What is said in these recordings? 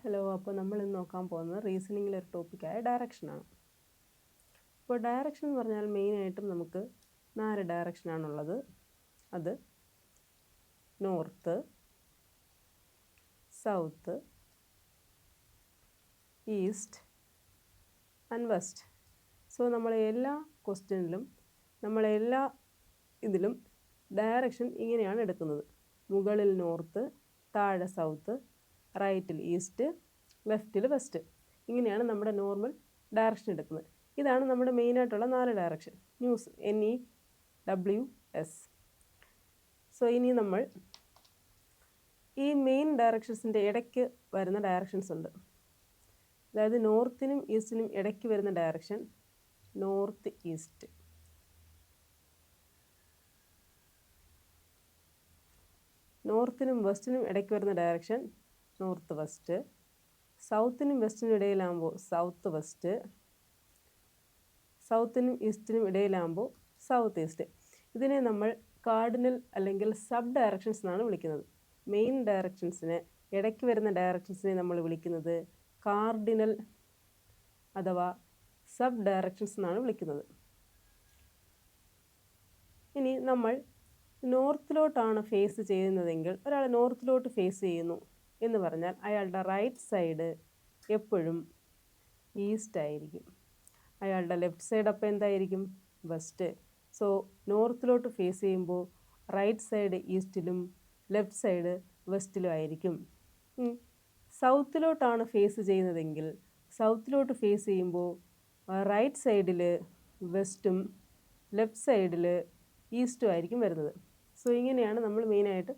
Hello, അപ്പോൾ നമ്മൾ ഇന്ന് നോക്കാൻ പോകുന്നത് റീസണിങ്ങിലെ ഒരു ടോപ്പിക്കായ ഡയറക്ഷനാണ്. അപ്പോൾ ഡയറക്ഷൻ എന്ന് പറഞ്ഞാൽ മെയിനായിട്ടും നമുക്ക് 4 ഡയറക്ഷനാണുള്ളത്. അത് north, south, east and west. So നമ്മളെ എല്ലാ ക്വസ്റ്റ്യനിലും നമ്മളെല്ലാ ഇതിലും ഡയറക്ഷൻ ഇങ്ങനെയാണ് എടുക്കുന്നത്. മുകളിൽ നോർത്ത്, താഴെ സൗത്ത്, റൈറ്റിൽ ഈസ്റ്റ്, ലെഫ്റ്റിൽ വെസ്റ്റ്. ഇങ്ങനെയാണ് നമ്മുടെ നോർമൽ ഡയറക്ഷൻ എടുക്കുന്നത്. ഇതാണ് നമ്മുടെ മെയിനായിട്ടുള്ള 4 ഡയറക്ഷൻ. News NEWS. സോ ഇനി നമ്മൾ ഈ മെയിൻ ഡയറക്ഷൻസിൻ്റെ ഇടയ്ക്ക് വരുന്ന ഡയറക്ഷൻസ് ഉണ്ട്. അതായത് നോർത്തിനും ഈസ്റ്റിനും ഇടയ്ക്ക് വരുന്ന ഡയറക്ഷൻ നോർത്ത് ഈസ്റ്റ്. നോർത്തിനും വെസ്റ്റിനും ഇടയ്ക്ക് വരുന്ന ഡയറക്ഷൻ നോർത്ത് വെസ്റ്റ്. സൗത്തിനും വെസ്റ്റിനും ഇടയിലാകുമ്പോൾ സൗത്ത് വെസ്റ്റ്. സൗത്തിനും ഈസ്റ്റിനും ഇടയിലാകുമ്പോൾ സൗത്ത് ഈസ്റ്റ്. ഇതിനെ നമ്മൾ കാർഡിനൽ അല്ലെങ്കിൽ സബ് ഡയറക്ഷൻസ് എന്നാണ് വിളിക്കുന്നത്. മെയിൻ ഡയറക്ഷൻസിന് ഇടയ്ക്ക് വരുന്ന ഡയറക്ഷൻസിനെ നമ്മൾ വിളിക്കുന്നത് കാർഡിനൽ അഥവാ സബ് ഡയറക്ഷൻസ് എന്നാണ് വിളിക്കുന്നത്. ഇനി നമ്മൾ നോർത്തിലോട്ടാണ് ഫേസ് ചെയ്യുന്നതെങ്കിൽ, ഒരാൾ നോർത്തിലോട്ട് ഫേസ് ചെയ്യുന്നു എന്ന് പറഞ്ഞാൽ അയാളുടെ റൈറ്റ് സൈഡ് എപ്പോഴും ഈസ്റ്റ് ആയിരിക്കും. അയാളുടെ ലെഫ്റ്റ് സൈഡ് അപ്പോൾ എന്തായിരിക്കും? വെസ്റ്റ്. സോ നോർത്തിലോട്ട് ഫേസ് ചെയ്യുമ്പോൾ റൈറ്റ് സൈഡ് ഈസ്റ്റിലും ലെഫ്റ്റ് സൈഡ് വെസ്റ്റിലും ആയിരിക്കും. സൗത്തിലോട്ടാണ് ഫേസ് ചെയ്യുന്നതെങ്കിൽ സൗത്തിലോട്ട് ഫേസ് ചെയ്യുമ്പോൾ റൈറ്റ് സൈഡിൽ വെസ്റ്റും ലെഫ്റ്റ് സൈഡിൽ ഈസ്റ്റും ആയിരിക്കും വരുന്നത്. സോ ഇങ്ങനെയാണ് നമ്മൾ മെയിനായിട്ട്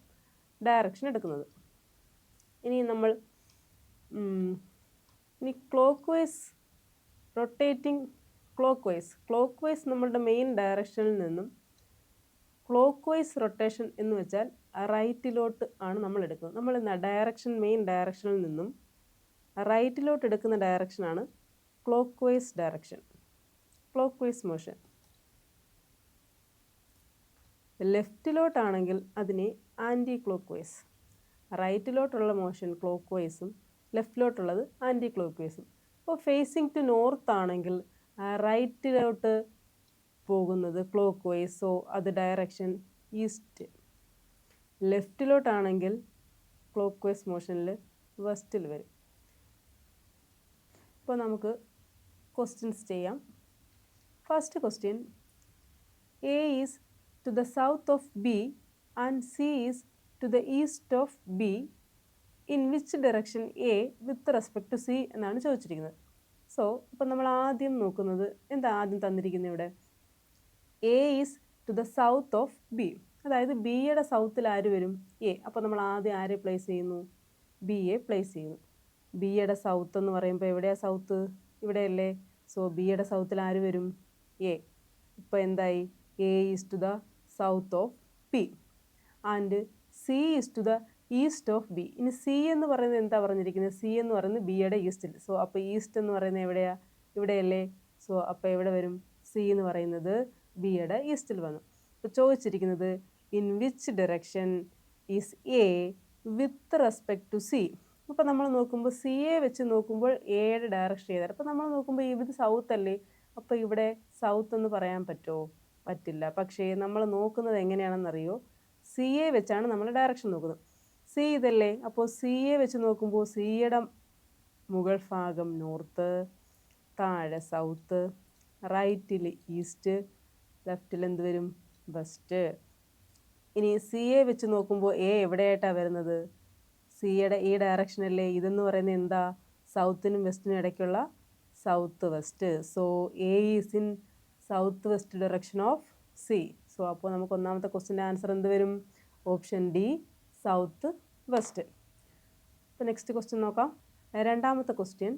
ഡയറക്ഷൻ എടുക്കുന്നത്. ഇനി നമ്മൾ clock vice rotating clock vice നമ്മളുടെ മെയിൻ ഡയറക്ഷനിൽ നിന്നും ക്ലോക്ക് വൈസ് റൊട്ടേഷൻ എന്ന് വെച്ചാൽ റൈറ്റിലോട്ട് ആണ് നമ്മൾ എടുക്കുന്നത്. നമ്മൾ ഡയറക്ഷൻ മെയിൻ ഡയറക്ഷനിൽ നിന്നും റൈറ്റിലോട്ട് എടുക്കുന്ന ഡയറക്ഷനാണ് clockwise direction, clockwise motion. ലെഫ്റ്റിലോട്ടാണെങ്കിൽ അതിനെ ആൻറ്റി ക്ലോക്ക് വൈസ്. റൈറ്റിലോട്ടുള്ള മോഷൻ ക്ലോക്ക് വൈസും ലെഫ്റ്റിലോട്ടുള്ളത് ആൻറ്റി ക്ലോക്ക് വൈസും. അപ്പോൾ ഫേസിങ് ടു നോർത്ത് ആണെങ്കിൽ റൈറ്റിലോട്ട് പോകുന്നത് ക്ലോക്ക് വൈസ്, സോ അത് ഡയറക്ഷൻ ഈസ്റ്റ്. ലെഫ്റ്റിലോട്ടാണെങ്കിൽ ക്ലോക്ക് വൈസ് മോഷനിൽ വെസ്റ്റിൽ വരും. ഇപ്പോൾ നമുക്ക് ക്വസ്റ്റ്യൻസ് ചെയ്യാം. First question, A is to the south of B and C is to the east of B. In which direction A with respect to C എന്നാണ് ചോദിച്ചിരിക്കുന്നത്. സോ ഇപ്പം നമ്മൾ ആദ്യം നോക്കുന്നത് എന്താ ആദ്യം തന്നിരിക്കുന്നത് ഇവിടെ? A is to the south of B. അതായത് ബിയുടെ സൗത്തിൽ ആര് വരും? എ. അപ്പോൾ നമ്മൾ ആദ്യം ആരെ പ്ലേസ് ചെയ്യുന്നു? ബിയെ പ്ലേസ് ചെയ്യുന്നു. ബിയുടെ സൗത്ത് എന്ന് പറയുമ്പോൾ എവിടെയാണ് സൗത്ത്? ഇവിടെയല്ലേ. സോ ബിയുടെ സൗത്തിൽ ആര് വരും? എ. ഇപ്പോൾ എന്തായി? A is to the south of B and C is to the east of B. ഇനി സി എന്ന് പറയുന്നത് എന്താ പറഞ്ഞിരിക്കുന്നത്? സി എന്ന് പറയുന്നത് ബിയുടെ ഈസ്റ്റിൽ. സോ അപ്പോൾ ഈസ്റ്റ് എന്ന് പറയുന്നത് എവിടെയാണ്? ഇവിടെയല്ലേ. സോ അപ്പോൾ എവിടെ വരും? സി എന്ന് പറയുന്നത് ബിയുടെ ഈസ്റ്റിൽ വന്നു. അപ്പോൾ ചോദിച്ചിരിക്കുന്നത് in which direction is A with respect to C. അപ്പോൾ നമ്മൾ നോക്കുമ്പോൾ സിയെ വെച്ച് നോക്കുമ്പോൾ എയുടെ ഡയറക്ഷൻ ചെയ്താൽ, അപ്പോൾ നമ്മൾ നോക്കുമ്പോൾ ഇത് സൗത്ത് അല്ലേ. അപ്പോൾ ഇവിടെ സൗത്ത് എന്ന് പറയാൻ പറ്റുമോ? പറ്റില്ല. പക്ഷേ നമ്മൾ നോക്കുന്നത് എങ്ങനെയാണെന്നറിയോ? സിയെ വെച്ചാണ് നമ്മൾ ഡയറക്ഷൻ നോക്കുന്നത്. സി ഇതല്ലേ. അപ്പോൾ സിയെ വെച്ച് നോക്കുമ്പോൾ സിയുടെ മുകൾ ഭാഗം നോർത്ത്, താഴെ സൗത്ത്, റൈറ്റിൽ ഈസ്റ്റ്, ലെഫ്റ്റിൽ എന്ത് വരും? വെസ്റ്റ്. ഇനി സിയെ വെച്ച് നോക്കുമ്പോൾ എ എവിടെയായിട്ടാണ് വരുന്നത്? സിയുടെ ഈ ഡയറക്ഷനല്ലേ. ഇതെന്ന് പറയുന്നത് എന്താ? സൗത്തിനും വെസ്റ്റിനും ഇടയ്ക്കുള്ള south west. So A is in south west direction of C. So അപ്പോൾ നമുക്ക് ഒന്നാമത്തെ ക്വസ്റ്റ്യൻ്റെ ആൻസർ എന്ത് വരും? Option D, south west. അപ്പോൾ നെക്സ്റ്റ് ക്വസ്റ്റ്യൻ നോക്കാം. രണ്ടാമത്തെ question,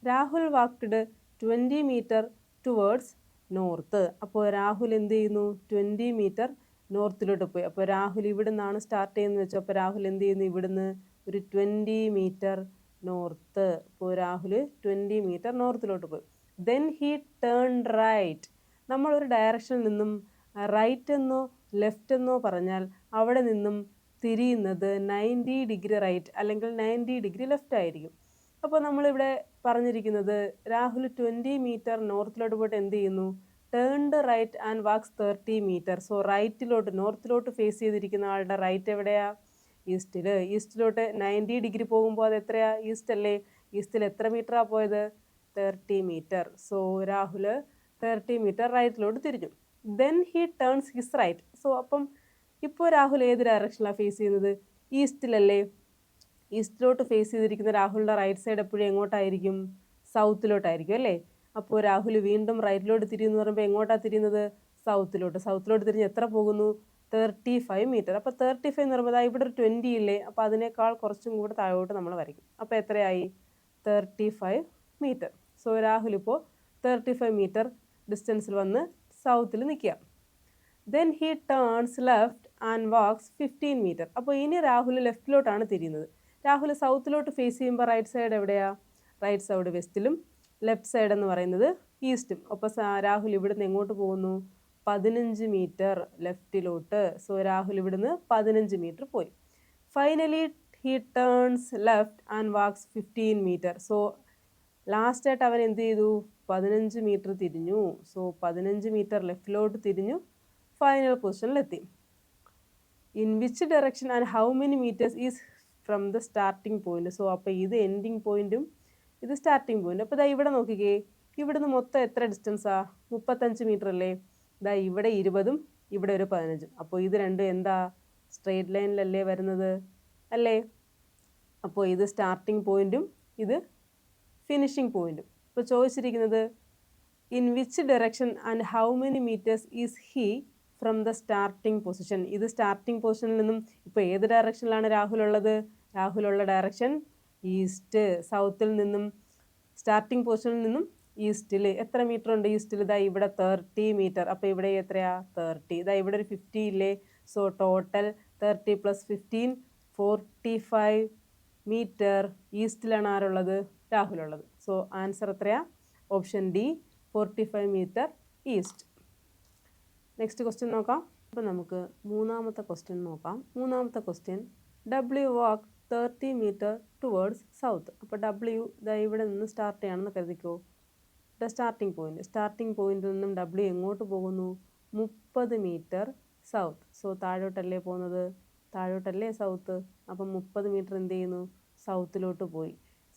Rahul walked 20 metre towards north. അപ്പോൾ രാഹുൽ എന്ത് ചെയ്യുന്നു? 20 മീറ്റർ നോർത്തിലോട്ട് പോയി. അപ്പോൾ രാഹുൽ ഇവിടെ നിന്നാണ് സ്റ്റാർട്ട് ചെയ്യുന്നത് വെച്ചു. അപ്പോൾ രാഹുൽ എന്ത് ചെയ്യുന്നു? ഇവിടുന്ന് ഒരു 20 മീറ്റർ നോർത്ത്. അപ്പോൾ രാഹുൽ 20 മീറ്റർ നോർത്തിലോട്ട് പോയി. Then he turn right. നമ്മളൊരു ഡയറക്ഷനിൽ നിന്നും റൈറ്റ് എന്നോ ലെഫ്റ്റ് എന്നോ പറഞ്ഞാൽ അവിടെ നിന്നും തിരിയുന്നത് 90 ഡിഗ്രി റൈറ്റ് അല്ലെങ്കിൽ 90 ഡിഗ്രി ലെഫ്റ്റ് ആയിരിക്കും. അപ്പോൾ നമ്മളിവിടെ പറഞ്ഞിരിക്കുന്നത് രാഹുൽ 20 മീറ്റർ നോർത്തിലോട്ട് പോയിട്ട് എന്ത് ചെയ്യുന്നു, turned right and walks 30 metre. So റൈറ്റിലോട്ട് നോർത്തിലോട്ട് ഫേസ് ചെയ്തിരിക്കുന്ന ആളുടെ റൈറ്റ് എവിടെയാ, ഈസ്റ്റിലോട്ട് 90 ഡിഗ്രി പോകുമ്പോൾ അത് എത്രയാ, ഈസ്റ്റ് അല്ലേ. ഈസ്റ്റിൽ എത്ര മീറ്ററാണ് പോയത്, 30 മീറ്റർ. സോ രാഹുൽ 30 മീറ്റർ റൈറ്റിലോട്ട് തിരിഞ്ഞു. Then he turns his right. So അപ്പം ഇപ്പോൾ രാഹുൽ ഏത് ഡയറക്ഷനിലാണ് ഫേസ് ചെയ്യുന്നത്, ഈസ്റ്റിലല്ലേ. ഈസ്റ്റിലോട്ട് ഫേസ് ചെയ്തിരിക്കുന്ന രാഹുലിൻ്റെ റൈറ്റ് സൈഡ് എപ്പോഴും എങ്ങോട്ടായിരിക്കും, സൗത്തിലോട്ടായിരിക്കും അല്ലേ. അപ്പോൾ രാഹുൽ വീണ്ടും റൈറ്റിലോട്ട് തിരിയുമെന്ന് പറയുമ്പോൾ എങ്ങോട്ടാണ് തിരിയുന്നത്, സൗത്തിലോട്ട് തിരിഞ്ഞ് എത്ര പോകുന്നു, 35 മീറ്റർ. അപ്പോൾ 35 എന്ന് പറയുമ്പോൾ ഇവിടെ ഒരു 20 ഇല്ലേ, അപ്പോൾ അതിനേക്കാൾ കുറച്ചും കൂടെ താഴോട്ട് നമ്മൾ വരയ്ക്കും. അപ്പോൾ എത്രയായി, 35 മീറ്റർ. സോ രാഹുൽ ഇപ്പോൾ 35 മീറ്റർ ഡിസ്റ്റൻസിൽ വന്ന് സൗത്തിൽ നിൽക്കുക. Then he turns left and walks 15 metre. അപ്പോൾ ഇനി രാഹുൽ ലെഫ്റ്റിലോട്ടാണ് തിരിയുന്നത്. രാഹുൽ സൗത്തിലോട്ട് ഫേസ് ചെയ്യുമ്പോൾ റൈറ്റ് സൈഡ് എവിടെയാ, റൈറ്റ് സൈഡ് വെസ്റ്റിലും ലെഫ്റ്റ് സൈഡ് എന്ന് പറയുന്നത് ഈസ്റ്റും. അപ്പോൾ രാഹുൽ ഇവിടുന്ന് എങ്ങോട്ട് പോകുന്നു, 15 മീറ്റർ ലെഫ്റ്റിലോട്ട്. സോ രാഹുൽ ഇവിടുന്ന് 15 മീറ്റർ പോയി. Finally he turns left and walks 15 metre. So ലാസ്റ്റായിട്ട് അവൻ എന്ത് ചെയ്തു, 15 മീറ്റർ തിരിഞ്ഞു. സോ 15 മീറ്റർ ലെഫ്റ്റിലോട്ട് തിരിഞ്ഞു, ഫൈനൽ പൊസിഷനിലെത്തി. In which direction and how many metres is from the starting point. So അപ്പോൾ ഇത് എൻഡിങ് പോയിന്റും ഇത് സ്റ്റാർട്ടിംഗ് പോയിന്റ്. അപ്പോൾ ഇതാ ഇവിടെ നോക്കിക്കേ, ഇവിടുന്ന് മൊത്തം എത്ര ഡിസ്റ്റൻസാ, 35 മീറ്റർ അല്ലേ. ഇതാ ഇവിടെ 20ഉം ഇവിടെ ഒരു 15ഉം. അപ്പോൾ ഇത് രണ്ടും എന്താ, സ്ട്രെയിറ്റ് ലൈനിലല്ലേ വരുന്നത് അല്ലേ. അപ്പോൾ ഇത് സ്റ്റാർട്ടിംഗ് പോയിന്റും ഇത് ഫിനിഷിംഗ് പോയിന്റും. ഇപ്പോൾ ചോദിച്ചിരിക്കുന്നത് in which direction and how many metres is he from the starting position. ഇത് സ്റ്റാർട്ടിംഗ് പൊസിഷനിൽ നിന്നും ഇപ്പോൾ ഏത് ഡയറക്ഷനിലാണ് രാഹുലുള്ളത്, രാഹുലുള്ള ഡയറക്ഷൻ ഈസ്റ്റ്. സൗത്തിൽ നിന്നും സ്റ്റാർട്ടിംഗ് പൊസിഷനിൽ നിന്നും ഈസ്റ്റിൽ എത്ര മീറ്റർ ഉണ്ട്, ഈസ്റ്റിൽ ഇതാ ഇവിടെ 30 മീറ്റർ. അപ്പോൾ ഇവിടെ എത്രയാ, 30. ഇതാ ഇവിടെ ഒരു 50 ഇല്ലേ. സോ ടോട്ടൽ 30 + 15 45 മീറ്റർ ഈസ്റ്റിലാണ് ആരുള്ളത്, രാഹുലുള്ളത്. സോ ആൻസർ എത്രയാ, option D 45 metre east. Next question നോക്കാം. അപ്പോൾ നമുക്ക് മൂന്നാമത്തെ ക്വസ്റ്റ്യൻ നോക്കാം. മൂന്നാമത്തെ question, W walk 30 metre towards south. അപ്പോൾ ഡബ്ല്യു ഇതാ ഇവിടെ നിന്ന് സ്റ്റാർട്ട് ചെയ്യണമെന്ന് കരുതിക്കോ. സ്റ്റാർട്ടിംഗ് പോയിന്റിൽ നിന്നും ഡബ്ല്യു എങ്ങോട്ട് പോകുന്നു, 30 മീറ്റർ സൗത്ത്. സോ താഴോട്ടല്ലേ പോകുന്നത്, താഴോട്ടല്ലേ സൗത്ത്. അപ്പം 30 മീറ്റർ എന്ത് ചെയ്യുന്നു, സൗത്തിലോട്ട് പോയി.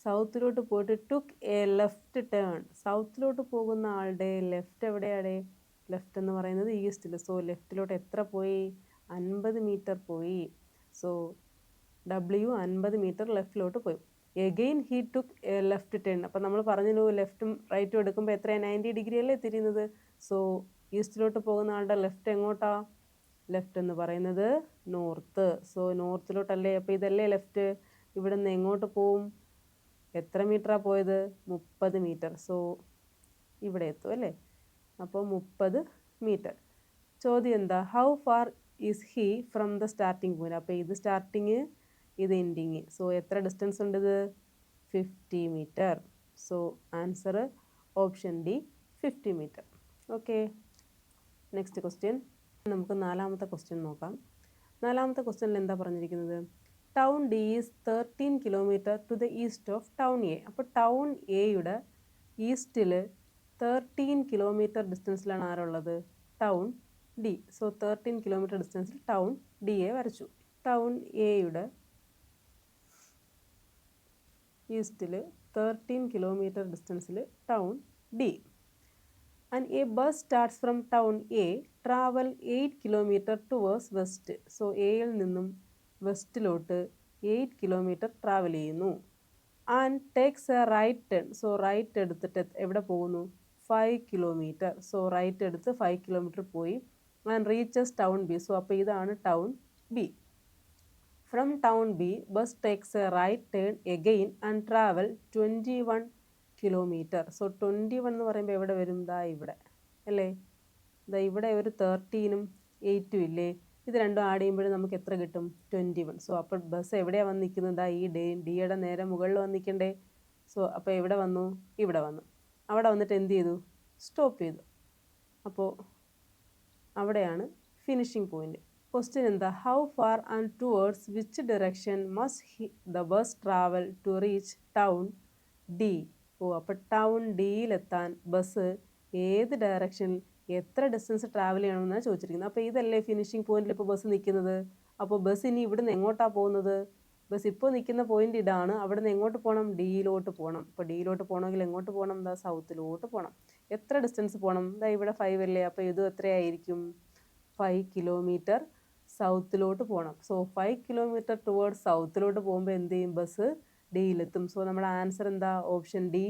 സൗത്തിലോട്ട് പോയിട്ട് ടുക്ക് എ ലെഫ്റ്റ് ടേൺ. സൗത്തിലോട്ട് പോകുന്ന ആളുടെ ലെഫ്റ്റ് എവിടെയാണ്, ലെഫ്റ്റ് എന്ന് പറയുന്നത് ഈസ്റ്റിൽ. സോ ലെഫ്റ്റിലോട്ട് എത്ര പോയി, 50 മീറ്റർ പോയി. സോ ഡബ്ല്യു 50 മീറ്റർ ലെഫ്റ്റിലോട്ട് പോയി. Again he took a left turn. അപ്പം നമ്മൾ പറഞ്ഞല്ലോ ലെഫ്റ്റും റൈറ്റും എടുക്കുമ്പോൾ എത്രയാണ്, 90 ഡിഗ്രി അല്ലേ തിരിയുന്നത്. സോ ഈസ്റ്റിലോട്ട് പോകുന്ന ആളുടെ ലെഫ്റ്റ് എങ്ങോട്ടാ, ലെഫ്റ്റ് എന്ന് പറയുന്നത് നോർത്ത്. സോ നോർത്തിലോട്ടല്ലേ. അപ്പോൾ ഇതല്ലേ ലെഫ്റ്റ്. ഇവിടെ നിന്ന് എങ്ങോട്ട് പോവും, എത്ര മീറ്ററാണ് പോയത്, 30 മീറ്റർ. സോ ഇവിടെ എത്തും അല്ലേ. അപ്പോൾ 30 മീറ്റർ. ചോദ്യം എന്താ, how far is he from the starting point. അപ്പോൾ ഇത് സ്റ്റാർട്ടിങ്, ഇത് എൻഡിങ്. സോ എത്ര ഡിസ്റ്റൻസ് ഉണ്ട്, ഇത് 50 metre. So answer option D 50 metre. Okay, next question. നമുക്ക് നാലാമത്തെ ക്വസ്റ്റ്യൻ നോക്കാം. നാലാമത്തെ ക്വസ്റ്റ്യനിൽ എന്താ പറഞ്ഞിരിക്കുന്നത്, town D is 13 kilometre to the east of town A. അപ്പോൾ ടൗൺ എയുടെ ഈസ്റ്റിൽ 13 കിലോമീറ്റർ ഡിസ്റ്റൻസിലാണ് ആരുള്ളത്, ടൗൺ ഡി. സോ 13 കിലോമീറ്റർ ഡിസ്റ്റൻസിൽ ടൗൺ ഡി എ വരച്ചു. ടൗൺ എയുടെ ഈസ്റ്റിൽ 13 കിലോമീറ്റർ ഡിസ്റ്റൻസിൽ town D. And a bus starts from town A, travel 8 kilometre towards west. So എയിൽ നിന്നും വെസ്റ്റിലോട്ട് 8 കിലോമീറ്റർ ട്രാവൽ ചെയ്യുന്നു. And takes a right turn. So right എടുത്തിട്ട് എവിടെ പോകുന്നു, 5 കിലോമീറ്റർ. സോ റൈറ്റ് എടുത്ത് 5 കിലോമീറ്റർ പോയി. And reaches town B. So അപ്പോൾ ഇതാണ് town B. From town B bus takes a right turn again and travel 21 kilometre. So 21 എന്ന് പറയുമ്പോൾ എവിടെ വരും, ദാ ഇവിടെ അല്ലേ. ദാ ഇവിടെ ഒരു 13ഉം 8ഉം ഇല്ലേ. ഇത് രണ്ടും ആഡ് ചെയ്യുമ്പോഴും നമുക്ക് എത്ര കിട്ടും, 21. സോ അപ്പോൾ ബസ് എവിടെയാണ് വന്ന് നിൽക്കുന്നത്, ഈ ഡിയുടെ നേരെ മുകളിൽ വന്ന് നിൽക്കണ്ടേ. സോ അപ്പോൾ എവിടെ വന്നു, ഇവിടെ വന്നു. അവിടെ വന്നിട്ട് എന്ത് ചെയ്തു, സ്റ്റോപ്പ് ചെയ്തു. അപ്പോൾ അവിടെയാണ് ഫിനിഷിംഗ് പോയിന്റ്. ക്വസ്റ്റ്യൻ എന്താ? How far and towards which direction must the bus travel to reach town D? അപ്പോൾ ടൗൺ ഡിയിലെത്താൻ ബസ് ഏത് ഡയറക്ഷനിൽ എത്ര ഡിസ്റ്റൻസ് ട്രാവൽ ചെയ്യണമെന്നാണ് ചോദിച്ചിരിക്കുന്നത്. അപ്പോൾ ഇതല്ലേ ഫിനിഷിംഗ് പോയിന്റിൽ ഇപ്പോൾ ബസ് നിൽക്കുന്നത്. അപ്പോൾ ബസ് ഇനി ഇവിടുന്ന് എങ്ങോട്ടാണ് പോകുന്നത്? ബസ് ഇപ്പോൾ നിൽക്കുന്ന പോയിന്റ് ഇതാണ്. അവിടെ നിന്ന് എങ്ങോട്ട് പോകണം? ഡിയിലോട്ട് പോകണം. അപ്പോൾ ഡിയിലോട്ട് പോകണമെങ്കിൽ എങ്ങോട്ട് പോകണം? എന്താ സൗത്തിലോട്ട് പോകണം. എത്ര ഡിസ്റ്റൻസ് പോകണം? എന്താ ഇവിടെ 5 അല്ലേ, അപ്പോൾ ഇത് എത്രയായിരിക്കും? 5 കിലോമീറ്റർ സൗത്തിലോട്ട് പോകണം. സോ 5 കിലോമീറ്റർ ടുവേർഡ്സ് സൗത്തിലോട്ട് പോകുമ്പോൾ എന്ത് ചെയ്യും? ബസ് ഡിയിലെത്തും. സോ നമ്മുടെ ആൻസർ എന്താ? Option D,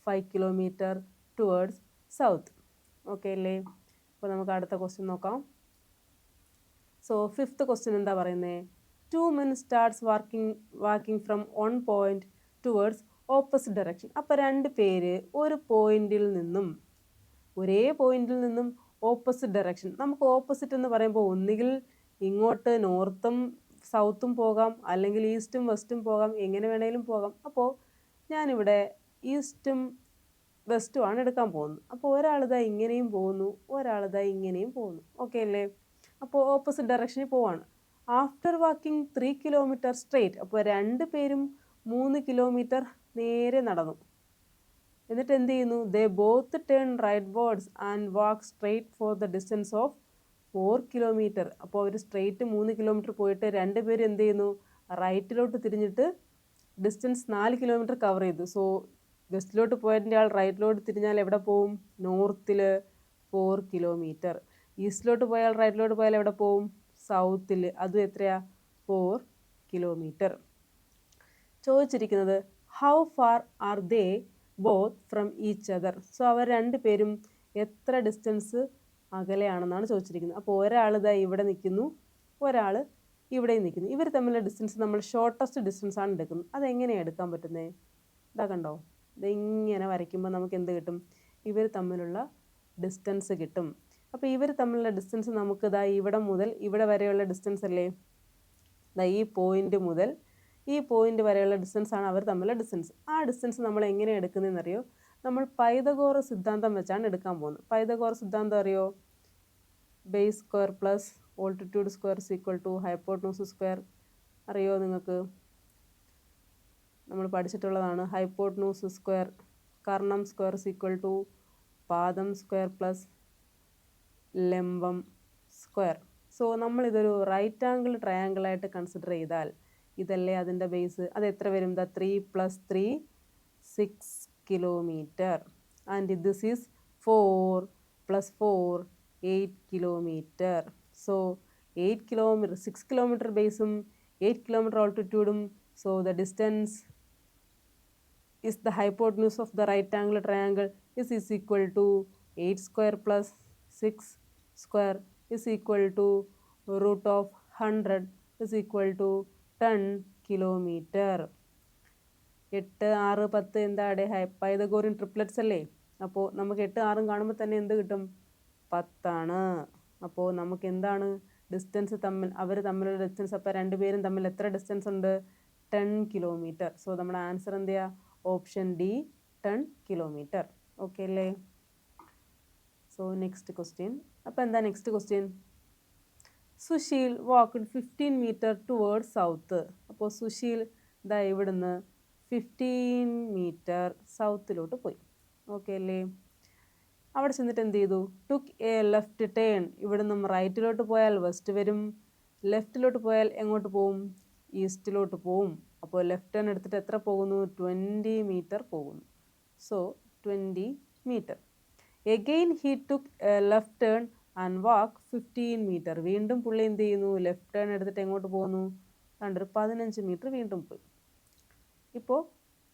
5 kilometre towards south. Okay അല്ലേ? അപ്പോൾ നമുക്ക് അടുത്ത ക്വസ്റ്റ്യൻ നോക്കാം. സോ 5th ക്വസ്റ്റ്യൻ എന്താ പറയുന്നത്? 2 men starts walking from one point towards opposite direction. അപ്പോൾ 2 പേര് ഒരു പോയിന്റിൽ നിന്നും, ഒരേ പോയിന്റിൽ നിന്നും ഓപ്പോസിറ്റ് ഡയറക്ഷൻ. നമുക്ക് ഓപ്പോസിറ്റ് എന്ന് പറയുമ്പോൾ ഒന്നുകിൽ ഇങ്ങോട്ട് നോർത്തും സൗത്തും പോകാം, അല്ലെങ്കിൽ ഈസ്റ്റും വെസ്റ്റും പോകാം, എങ്ങനെ വേണേലും പോകാം. അപ്പോൾ ഞാനിവിടെ ഈസ്റ്റും വെസ്റ്റുമാണ് എടുക്കാൻ പോകുന്നത്. അപ്പോൾ ഒരാളിതാ ഇങ്ങനെയും പോകുന്നു, ഒരാളിതാ ഇങ്ങനെയും പോകുന്നു. ഓക്കെ അല്ലേ? അപ്പോൾ ഓപ്പോസിറ്റ് ഡയറക്ഷനിൽ പോവാണ്. After walking 3 kilometre straight. അപ്പോൾ 2 പേരും 3 കിലോമീറ്റർ നേരെ നടന്നു. എന്നിട്ട് എന്ത് ചെയ്യുന്നു? They both turn rightwards and walk straight for the distance of 4 kilometre. അപ്പോൾ അവർ സ്ട്രെയിറ്റ് 3 കിലോമീറ്റർ പോയിട്ട് 2 പേരും എന്ത് ചെയ്യുന്നു? റൈറ്റിലോട്ട് തിരിഞ്ഞിട്ട് ഡിസ്റ്റൻസ് 4 കിലോമീറ്റർ കവർ ചെയ്തു. സോ വെസ്റ്റിലോട്ട് പോയതിൻ്റെ ആൾ റൈറ്റിലോട്ട് തിരിഞ്ഞാൽ എവിടെ പോവും? നോർത്തിൽ 4 കിലോമീറ്റർ. ഈസ്റ്റിലോട്ട് പോയാൽ റൈറ്റിലോട്ട് പോയാൽ എവിടെ പോവും? സൗത്തിൽ. അതും എത്രയാ? 4 കിലോമീറ്റർ. ചോദിച്ചിരിക്കുന്നത് how far are they both from each other. So അവർ 2 പേരും എത്ര ഡിസ്റ്റൻസ് അകലെയാണെന്നാണ് ചോദിച്ചിരിക്കുന്നത്. അപ്പോൾ ഒരാൾ ഇതാ ഇവിടെ നിൽക്കുന്നു, ഒരാൾ ഇവിടെ നിൽക്കുന്നു. ഇവർ തമ്മിലുള്ള ഡിസ്റ്റൻസ് നമ്മൾ ഷോർട്ടസ്റ്റ് ഡിസ്റ്റൻസ് ആണ് എടുക്കുന്നത്. അതെങ്ങനെയാണ് എടുക്കാൻ പറ്റുന്നത്? ഇതാ കണ്ടോ, ഇതിങ്ങനെ വരയ്ക്കുമ്പോൾ നമുക്ക് എന്ത് കിട്ടും? ഇവർ തമ്മിലുള്ള ഡിസ്റ്റൻസ് കിട്ടും. അപ്പോൾ ഇവർ തമ്മിലുള്ള ഡിസ്റ്റൻസ് നമുക്ക് ഇതാ ഇവിടെ മുതൽ ഇവിടെ വരെയുള്ള ഡിസ്റ്റൻസ് അല്ലേ? ഇതാ ഈ പോയിന്റ് മുതൽ ഈ പോയിന്റ് വരെയുള്ള ഡിസ്റ്റൻസ് ആണ് അവർ തമ്മിലുള്ള ഡിസ്റ്റൻസ്. ആ ഡിസ്റ്റൻസ് നമ്മൾ എങ്ങനെയാണ് എടുക്കുന്നതെന്നറിയോ? നമ്മൾ പൈതഗോറസ് സിദ്ധാന്തം വെച്ചാണ് എടുക്കാൻ പോകുന്നത്. പൈതഗോറസ് സിദ്ധാന്തം അറിയോ? Base square plus altitude square is equal to hypotenuse square. അറിയോ നിങ്ങൾക്ക്? നമ്മൾ പഠിച്ചിട്ടുള്ളതാണ്. ഹൈപ്പോട്നൂസ് സ്ക്വയർ കർണം സ്ക്വയർ ഇസ് ഈക്വൽ ടു പാദം സ്ക്വയർ പ്ലസ് ലംബം സ്ക്വയർ. സോ നമ്മളിതൊരു റൈറ്റ് ആംഗിൾ ട്രയാങ്കിളായിട്ട് കൺസിഡർ ചെയ്താൽ ഇതല്ലേ അതിൻ്റെ ബേസ്. അത് എത്ര വരും? The 3 + 3 6 kilometre. And this is 4 + 4 8 kilometre. So 8 kilometre 6 kilometre ബേസും 8 കിലോമീറ്റർ ഓൾട്ടിറ്റ്യൂഡും. So the distance is the hypotenuse of the right angle triangle is equal to 8 square plus 6 square is equal to root of 100 is equal to 10 kilometre. 8 6 10 എന്താണ്? Pythagorean triplets അല്ലേ? അപ്പോൾ നമുക്ക് 8 6 കാണുമ്പോൾ തന്നെ എന്ത് കിട്ടും? 10 ആണ്. അപ്പോൾ നമുക്ക് എന്താണ് ഡിസ്റ്റൻസ് തമ്മിൽ, അവർ തമ്മിലുള്ള ഡിസ്റ്റൻസ്? അപ്പോൾ 2 പേരും തമ്മിൽ എത്ര ഡിസ്റ്റൻസ് ഉണ്ട്? 10 കിലോമീറ്റർ. സോ നമ്മുടെ ആൻസർ എന്ത് ചെയ്യുക? Option D, 10 kilometre. ഓക്കെ അല്ലേ? So next question. അപ്പോൾ എന്താ next question? Sushil walked 15 metre towards south. അപ്പോൾ സുശീൽ ഇതാ ഇവിടുന്ന് 15 മീറ്റർ സൗത്തിലോട്ട് പോയി. ഓക്കെ അല്ലേ? അവിടെ ചെന്നിട്ട് എന്ത് ചെയ്തു? Took a left turn. ഇവിടെ നിന്ന് റൈറ്റിലോട്ട് പോയാൽ വെസ്റ്റ് വരും, ലെഫ്റ്റിലോട്ട് പോയാൽ എങ്ങോട്ട് പോവും? ഈസ്റ്റിലോട്ട് പോവും. അപ്പോൾ ലെഫ്റ്റ് ടേൺ എടുത്തിട്ട് എത്ര പോകുന്നു? 20 മീറ്റർ പോകുന്നു. So 20 metre. Again he took a left turn and walk 15 metre. വീണ്ടും പുള്ളി എന്ത് ചെയ്യുന്നു? ലെഫ്റ്റ് ടേൺ എടുത്തിട്ട് എങ്ങോട്ട് പോകുന്നു? കണ്ടൊരു 15 മീറ്റർ വീണ്ടും പോയി. ഇപ്പോൾ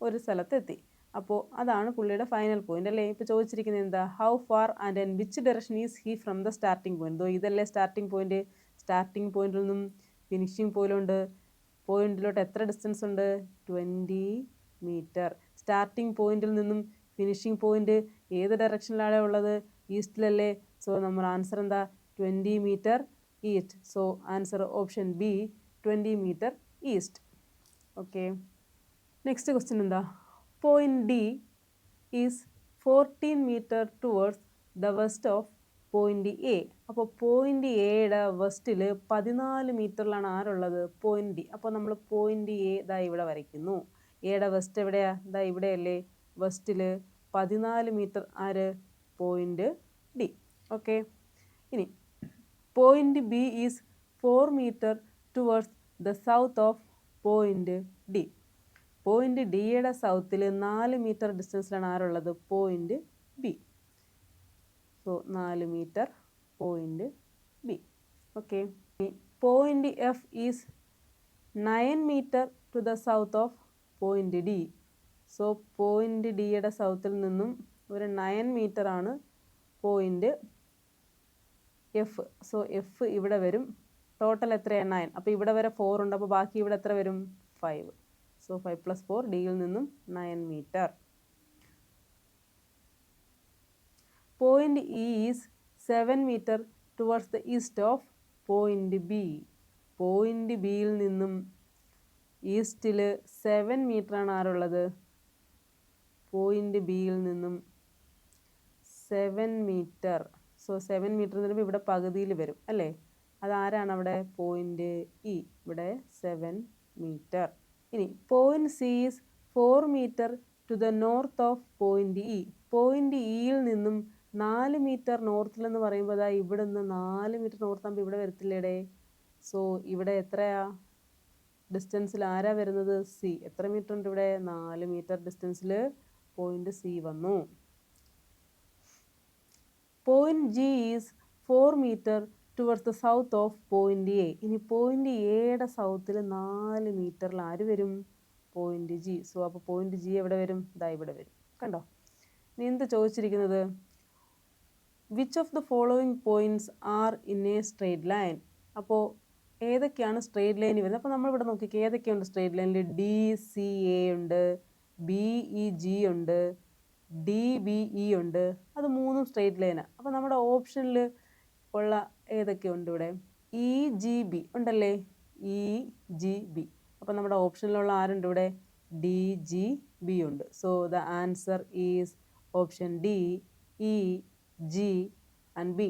ഒരു സ്ഥലത്തെത്തി. അപ്പോൾ അതാണ് പുള്ളിയുടെ ഫൈനൽ പോയിന്റ് അല്ലേ? ഇപ്പോൾ ചോദിച്ചിരിക്കുന്നത് എന്താ? How far and in which direction is he from the starting point. ഇതല്ലേ സ്റ്റാർട്ടിംഗ് പോയിന്റ്. സ്റ്റാർട്ടിംഗ് പോയിന്റിൽ നിന്നും ഫിനിഷിംഗ് പോയിന്റിലോട്ട് എത്ര ഡിസ്റ്റൻസ് ഉണ്ട്? 20 മീറ്റർ. സ്റ്റാർട്ടിംഗ് പോയിന്റിൽ നിന്നും ഫിനിഷിംഗ് പോയിന്റ് ഏത് ഡയറക്ഷനിലാണ് ഉള്ളത്? ഈസ്റ്റിലല്ലേ? സോ നമ്മൾ ആൻസർ എന്താ? 20 metre east. So answer option B, 20 metre east. Okay. Next question എന്താ? Point D is 14 metre towards the west of point A. അപ്പോൾ പോയിൻ്റ് എയുടെ വെസ്റ്റിൽ 14 മീറ്ററിലാണ് ആരുള്ളത്? Point D. അപ്പോൾ നമ്മൾ പോയിൻ്റ് എ ദാ ഇവിടെ വരയ്ക്കുന്നു. എയുടെ വെസ്റ്റ് എവിടെയാ? ദാ ഇവിടെയല്ലേ? വെസ്റ്റിൽ 14 മീറ്റർ ആര്? Point D. ഓക്കെ. ഇനി point B is 4 metre towards the south of point D. Point ഡിയുടെ സൗത്തിൽ 4 മീറ്റർ ഡിസ്റ്റൻസിലാണ് ആരുള്ളത്? Point B. So 4 metre point B. Okay. Point F is 9 metre to the south of point D. So point ഡിയുടെ സൗത്തിൽ നിന്നും ഒരു 9 metre ആണ് point F. So F ഇവിടെ വരും. ടോട്ടൽ എത്രയാണ്? 9. അപ്പോൾ ഇവിടെ വരെ 4 ഉണ്ട്. അപ്പോൾ ബാക്കി ഇവിടെ എത്ര വരും? 5. സോ 5 + 4 ഡിയിൽ നിന്നും 9 metre. Point E is 7 metre towards the east of point B. Point ബിയിൽ നിന്നും ഈസ്റ്റിൽ 7 മീറ്ററാണ് ആരുള്ളത്? പോയിൻ്റ് ബിയിൽ നിന്നും 7 മീറ്റർ. സോ 7 മീറ്റർ എന്ന് പറയുമ്പോൾ ഇവിടെ പകുതിയിൽ വരും അല്ലേ? അതാരാണ് അവിടെ? Point E. ഇവിടെ 7 മീറ്റർ. ഇനി point C is 4 metre to the north of point E. Point ഇയിൽ നിന്നും 4 മീറ്റർ നോർത്തിലെന്ന് പറയുമ്പോൾ അതാ ഇവിടെ നിന്ന് 4 മീറ്റർ നോർത്താകുമ്പോൾ ഇവിടെ വരത്തില്ലേടേ? സോ ഇവിടെ എത്രയാ ഡിസ്റ്റൻസിൽ ആരാ വരുന്നത്? സി. എത്ര മീറ്റർ ഉണ്ട് ഇവിടെ? 4 മീറ്റർ ഡിസ്റ്റൻസിൽ പോയിൻ്റ് സി വന്നു. Point G is 4 metre towards the south of point A. ഇനി പോയിൻ്റ് എയുടെ സൗത്തിൽ 4 മീറ്ററിൽ ആര് വരും? Point G. സോ അപ്പോൾ പോയിൻ്റ് ജി എവിടെ വരും? ദാ ഇവിടെ വരും. കണ്ടോ? ഇനി എന്ത് ചോദിച്ചിരിക്കുന്നത്? Which of the following points are in a straight line. അപ്പോൾ ഏതൊക്കെയാണ് സ്ട്രെയിറ്റ് ലൈനിൽ വരുന്നത്? അപ്പോൾ നമ്മളിവിടെ നോക്കിക്കേ ഏതൊക്കെയുണ്ട് സ്ട്രെയിറ്റ് ലൈനിൽ? ഡി സി എ ഉണ്ട്, ബി ഇ ജി ഉണ്ട്, ഡി ബി ഇ ഉണ്ട്. അത് മൂന്നും സ്ട്രെയിറ്റ് ലൈനാണ്. അപ്പോൾ നമ്മുടെ ഓപ്ഷനിൽ ഉള്ള ഏതൊക്കെയുണ്ട് ഇവിടെ? ഇ ജി ബി ഉണ്ടല്ലേ? E G B. അപ്പോൾ നമ്മുടെ ഓപ്ഷനിലുള്ള ആരുണ്ട് ഇവിടെ? ഡി ജി ബി ഉണ്ട്. So the answer is option D, E G and B.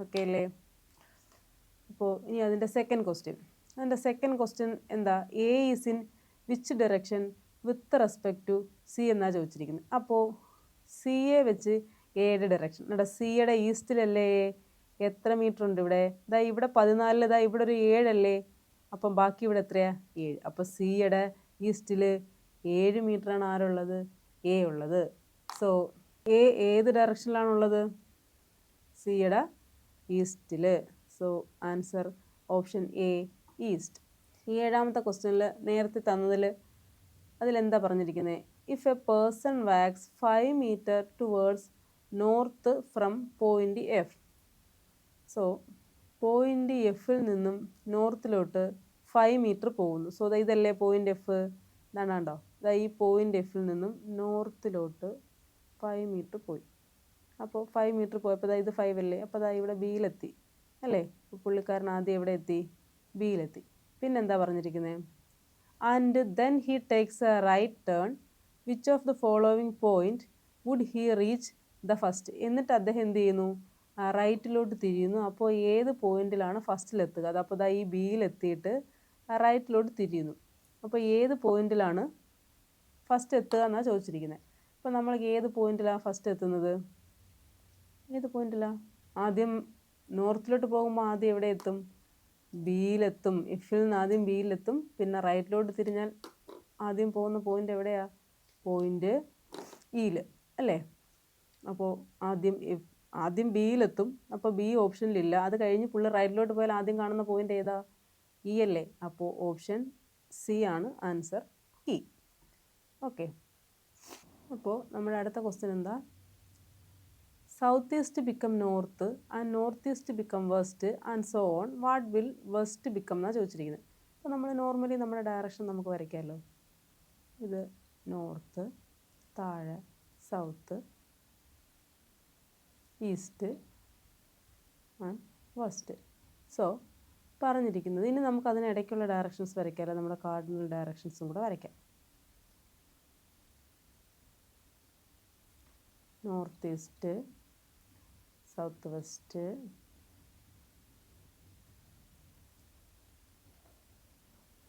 Okay അല്ലേ? അപ്പോൾ ഇനി അതിൻ്റെ സെക്കൻഡ് ക്വസ്റ്റ്യൻ എന്താ? A is in which direction with respect to C എന്നാണ് ചോദിച്ചിരിക്കുന്നത്. അപ്പോൾ സിയെ വെച്ച് എയുടെ ഡയറക്ഷൻ ഇവിടെ സിയുടെ ഈസ്റ്റിലല്ലേ? എത്ര മീറ്റർ ഉണ്ട് ഇവിടെ? ദാ ഇവിടെ 14, ദാ ഇവിടെ ഒരു 7 അല്ലേ? അപ്പം ബാക്കി ഇവിടെ എത്രയാ? 7. അപ്പോൾ സിയുടെ ഈസ്റ്റിൽ 7 മീറ്ററാണ് ആരുള്ളത്? എ ഉള്ളത്. സോ എ ഏത് ഡയറക്ഷനിലാണുള്ളത്? സിയുടെ ഈസ്റ്റിൽ. So answer option A, east. ഈ 7ാമത്തെ ക്വസ്റ്റ്യനിൽ നേരത്തെ തന്നതിൽ അതിലെന്താ പറഞ്ഞിരിക്കുന്നത്? If a person walks 5 metre towards north from point F. So point എഫിൽ നിന്നും നോർത്തിലോട്ട് 5 മീറ്റർ പോകുന്നു. സോ ഇതല്ലേ പോയിൻ്റ് എഫ്? ഇതാണ് കണ്ടോ? ഇതാ ഈ പോയിൻ്റ് എഫിൽ നിന്നും നോർത്തിലോട്ട് 5 മീറ്റർ പോയി. അപ്പോൾ 5 മീറ്റർ പോയപ്പോൾ ഇത് 5 അല്ലേ? അപ്പോൾ അതാ ഇവിടെ ബിയിലെത്തി അല്ലേ? അപ്പോൾ പുള്ളിക്കാരൻ ആദ്യം എവിടെ എത്തി? ബിയിലെത്തി. പിന്നെന്താ പറഞ്ഞിരിക്കുന്നത്? And then he takes a right turn. Which of the following point would he reach the first. എന്നിട്ട് അദ്ദേഹം എന്ത് ചെയ്യുന്നു? റൈറ്റിലോട്ട് തിരിയുന്നു. അപ്പോൾ ഏത് പോയിന്റിലാണ് ഫസ്റ്റിലെത്തുക? അത് അപ്പോൾ ഈ ബിയിലെത്തിയിട്ട് റൈറ്റിലോട്ട് തിരിയുന്നു. അപ്പോൾ ഏത് പോയിന്റിലാണ് ഫസ്റ്റ് എത്തുക എന്നാണ് ചോദിച്ചിരിക്കുന്നത്. അപ്പോൾ നമ്മൾ ഏത് പോയിന്റിലാണ് ഫസ്റ്റ് എത്തുന്നത്? ഏത് പോയിന്റിലാണ്? ആദ്യം നോർത്തിലോട്ട് പോകുമ്പോൾ ആദ്യം എവിടെ എത്തും? ബിയിലെത്തും. എഫിൽ നിന്ന് ആദ്യം ബിയിലെത്തും. പിന്നെ റൈറ്റിലോട്ട് തിരിഞ്ഞാൽ ആദ്യം പോകുന്ന പോയിന്റ് എവിടെയാണ്? പോയിന്റ് ഇയിൽ അല്ലേ? അപ്പോൾ ആദ്യം ബിയിലെത്തും. അപ്പോൾ ബി ഓപ്ഷനിലില്ല. അത് കഴിഞ്ഞ് പുള്ളി റൈറ്റിലോട്ട് പോയാൽ ആദ്യം കാണുന്ന പോയിന്റ് ഏതാ? ഇ അല്ലേ? അപ്പോൾ ഓപ്ഷൻ സി ആണ് ആൻസർ, ഇ. ഓക്കെ. അപ്പോൾ നമ്മുടെ അടുത്ത ക്വസ്റ്റ്യൻ എന്താ? South east become north and north east become west and so on. What will west become എന്നാണ് ചോദിച്ചിരിക്കുന്നത്. അപ്പോൾ നമ്മൾ നോർമലി നമ്മുടെ ഡയറക്ഷൻ നമുക്ക് വരയ്ക്കാമല്ലോ. ഇത് നോർത്ത്, താഴെ south, east and west. So പറഞ്ഞിരിക്കുന്നത് ഇനി നമുക്ക് അതിനിടയ്ക്കുള്ള ഡയറക്ഷൻസ് വരയ്ക്കാമല്ലോ. നമ്മുടെ കാർഡിനൽ ഡയറക്ഷൻസും കൂടെ വരയ്ക്കാം. North east, south west,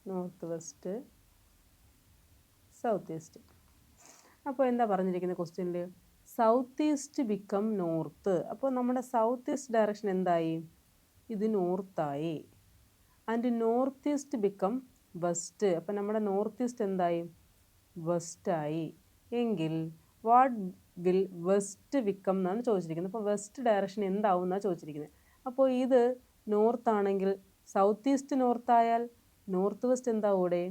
north west, south east. അപ്പോൾ എന്താ പറഞ്ഞിരിക്കുന്ന ക്വസ്റ്റ്യനിൽ? South east become north. അപ്പോൾ നമ്മുടെ സൗത്ത് ഈസ്റ്റ് ഡയറക്ഷൻ എന്തായി? ഇത് നോർത്തായി. And north east become west. അപ്പോൾ നമ്മുടെ നോർത്ത് ഈസ്റ്റ് എന്തായി? വെസ്റ്റായി. എങ്കിൽ വാട്ട് വിൽ വെസ്റ്റ് ബിക്കം എന്നാണ് ചോദിച്ചിരിക്കുന്നത്. അപ്പോൾ വെസ്റ്റ് ഡയറക്ഷൻ എന്താവും എന്നാണ് ചോദിച്ചിരിക്കുന്നത്. അപ്പോൾ ഇത് നോർത്ത് ആണെങ്കിൽ സൗത്ത് ഈസ്റ്റ് നോർത്തായാൽ നോർത്ത് വെസ്റ്റ് എന്താവും ഇവിടെ?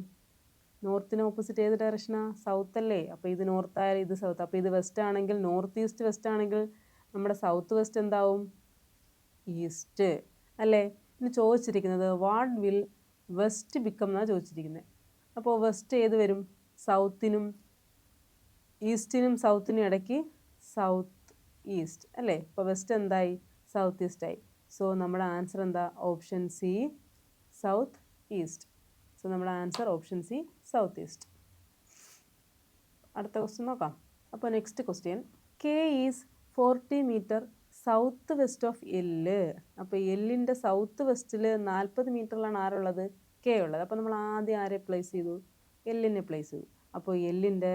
നോർത്തിന് ഓപ്പോസിറ്റ് ഏത് ഡയറക്ഷനാണ്? സൗത്ത് അല്ലേ? അപ്പോൾ ഇത് നോർത്ത് ആയാൽ ഇത് സൗത്ത്. അപ്പോൾ ഇത് വെസ്റ്റ് ആണെങ്കിൽ നോർത്ത് ഈസ്റ്റ് വെസ്റ്റ് ആണെങ്കിൽ നമ്മുടെ സൗത്ത് വെസ്റ്റ് എന്താവും? ഈസ്റ്റ് അല്ലേ? ഇനി ചോദിച്ചിരിക്കുന്നത് വാട്ട് വിൽ വെസ്റ്റ് ബിക്കം എന്നാണ് ചോദിച്ചിരിക്കുന്നത്. അപ്പോൾ വെസ്റ്റ് ഏത് വരും? സൗത്തിനും ഈസ്റ്റിനും സൗത്തിനും ഇടയ്ക്ക് സൗത്ത് ഈസ്റ്റ് അല്ലേ? അപ്പോൾ വെസ്റ്റ് എന്തായി? സൗത്ത് ഈസ്റ്റ് ആയി. സോ നമ്മുടെ ആൻസർ എന്താ? Option C, south east. So നമ്മുടെ answer option C, south east. അടുത്ത ക്വസ്റ്റ്യൻ നോക്കാം. അപ്പോൾ next question, K is 40 metre south west of L. അപ്പോൾ എല്ലിൻ്റെ സൗത്ത് വെസ്റ്റിൽ 40 മീറ്ററിലാണ് ആരുള്ളത്? കെ ഉള്ളത്. അപ്പോൾ നമ്മൾ ആദ്യം ആരെ പ്ലേസ് ചെയ്തു? എല്ലിനെ പ്ലേസ് ചെയ്തു. അപ്പോൾ എല്ലിൻ്റെ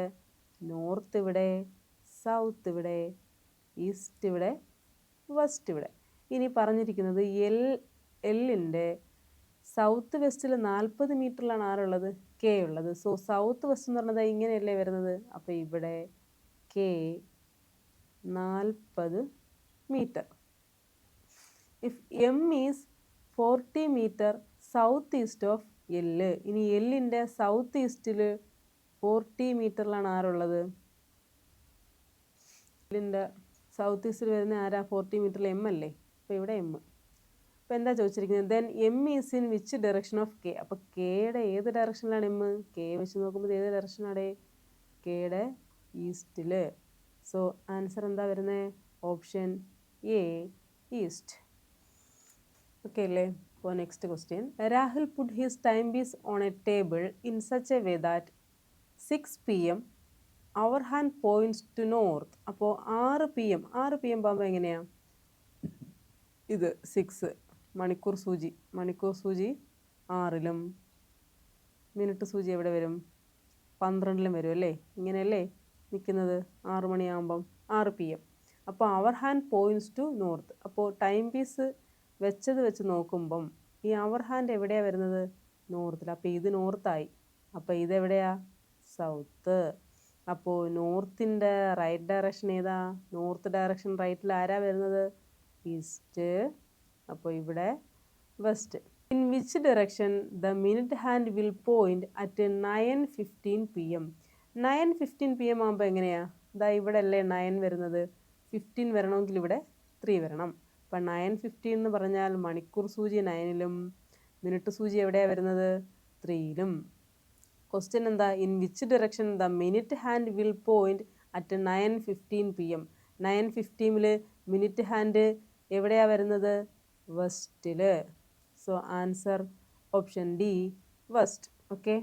നോർത്ത് ഇവിടെ, സൗത്ത് ഇവിടെ, ഈസ്റ്റ് ഇവിടെ, വെസ്റ്റ് ഇവിടെ. ഇനി പറഞ്ഞിരിക്കുന്നത് എല്ലിൻ്റെ സൗത്ത് വെസ്റ്റിൽ 40 മീറ്ററിലാണ് ആരുള്ളത്? കെ ഉള്ളത്. സോ സൗത്ത് വെസ്റ്റ് എന്ന് പറഞ്ഞത് ഇങ്ങനെയല്ലേ വരുന്നത്? അപ്പോൾ ഇവിടെ K 40 metre. If M is 40 metre south east of L. ഇനി എല്ലിൻ്റെ സൗത്ത് ഈസ്റ്റിൽ 40 മീറ്ററിലാണ് ആരുള്ളത്? എല്ലിൻ്റെ സൗത്ത് ഈസ്റ്റിൽ വരുന്ന ആരാ? 40 മീറ്ററിൽ എം അല്ലേ? അപ്പോൾ ഇവിടെ എം. അപ്പോൾ എന്താ ചോദിച്ചിരിക്കുന്നത്? Then M is in which direction of K. അപ്പോൾ കെയുടെ ഏത് ഡയറക്ഷനിലാണ് എം? കെ വെച്ച് നോക്കുമ്പോൾ ഏത് ഡയറക്ഷനാണ്? കെയുടെ ഈസ്റ്റിൽ. സോ ആൻസർ എന്താ വരുന്നത്? Option A, east. ഓക്കെ അല്ലേ? അപ്പോൾ next question, Rahul put his timepiece on a table in such a way that 6 PM hour hand points to north. അപ്പോൾ 6 PM പോകുമ്പോൾ എങ്ങനെയാണ്? ഇത് 6 മണിക്കൂർ സൂചി 6ലും മിനിറ്റ് സൂചി എവിടെ വരും? 12ലും വരും അല്ലേ? ഇങ്ങനെയല്ലേ നിൽക്കുന്നത്? 6 മണിയാകുമ്പം 6 PM. അപ്പോൾ അവർ ഹാൻഡ് പോയിൻറ്റ്സ് ടു നോർത്ത്. അപ്പോൾ ടൈം പീസ് വെച്ച് നോക്കുമ്പം ഈ അവർ ഹാൻഡ് എവിടെയാണ് വരുന്നത്? നോർത്തിൽ. അപ്പോൾ ഇത് നോർത്തായി. അപ്പോൾ ഇതെവിടെയാ? സൗത്ത്. അപ്പോൾ നോർത്തിൻ്റെ റൈറ്റ് ഡയറക്ഷൻ ഏതാ? നോർത്ത് ഡയറക്ഷൻ റൈറ്റിൽ ആരാ വരുന്നത്? ഈസ്റ്റ്. അപ്പോൾ ഇവിടെ west. In which direction the minute hand will point at 9:15 PM. 9:15 PM ആകുമ്പോൾ എങ്ങനെയാണ്? ഇതാ ഇവിടെ അല്ലേ 9 വരുന്നത്? 15 വരണമെങ്കിൽ ഇവിടെ 3 വരണം. അപ്പം 9:15 എന്ന് പറഞ്ഞാൽ മണിക്കൂർ സൂചി 9ലും മിനിറ്റ് സൂചി എവിടെയാണ് വരുന്നത്? 3ലും. ക്വസ്റ്റ്യൻ എന്താ? In which direction the minute hand will point at 9:15 PM. 9:15 minute hand എവിടെയാണ് വരുന്നത്? വെസ്റ്റിൽ. So answer option D, west. Okay.